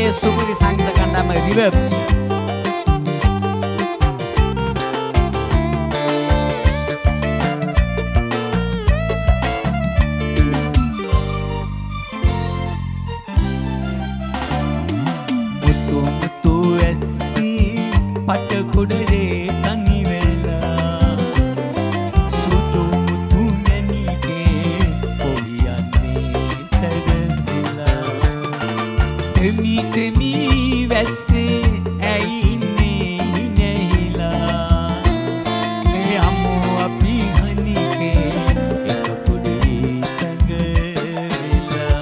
රටේ සුපිරි සංගීත කණ්ඩායම රිවර්බ්ස්. මුතු ඇස්සි පට කුඩේ තනි වෙලා සුදු මුතු නැණිගේ පොලියන්නේ සැරසිලා තෙමි තෙමි වැස්සේ ඇයි ඉන්නේ නැහිලා මේ අමෝ අපි හනිකේ එක කුඩේ සැඟවිලා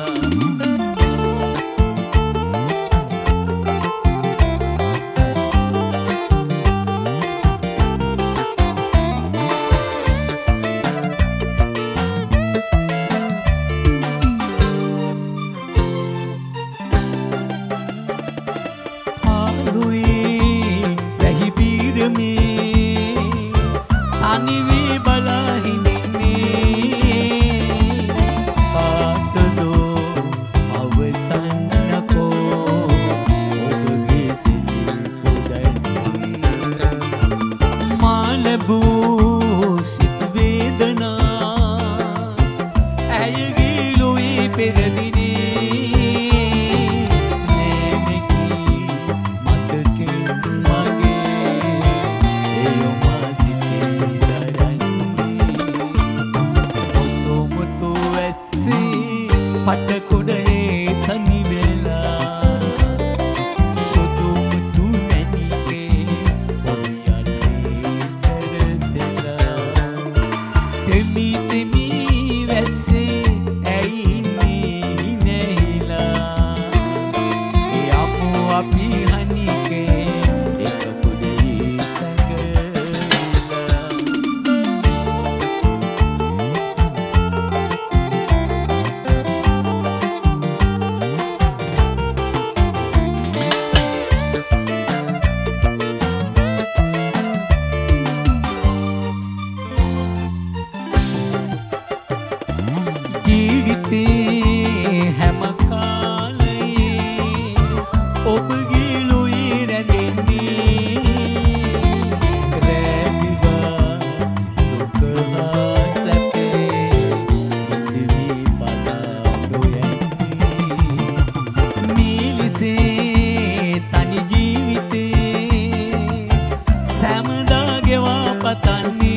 අනිවී බලා හිඳින්නේ කාටදෝ අවසන්නකෝ ඔබගේ සිතයි මා ලැබූ සිත් වේදනා ඇයගේ ලොවේ පෙරදිනේ නෑමකී මතකෙන් මගේ එයොමා පට කුඩේ තනි වෙලා සුදු මුතු නැණිගේ පොලියන්නේ සැරසිලා තෙමි තෙමි වැස්සේ ඇයි ඉන්නේ නැහිලා යමු අපි හනිකේ එක කුඩේ සැඟවිලා ජීවිතේ හැම කාලයේ ඔබගේ ලොවේ රැඳෙන්නේ රැඳිවා දුක හා සැපේ ඉදිවි බලා නොයන්නේ මිලිසේ තනි ජීවිතේ සෑමදා ගෙවා පතන්නේ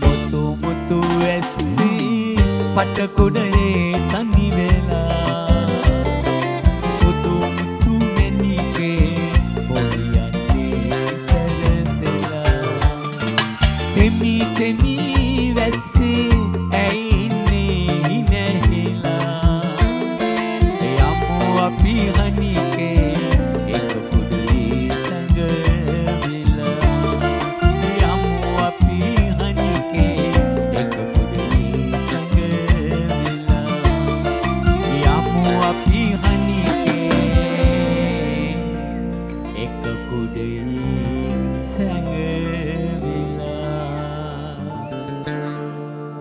මුතු මුතු ඇස්සි පට කුඩේ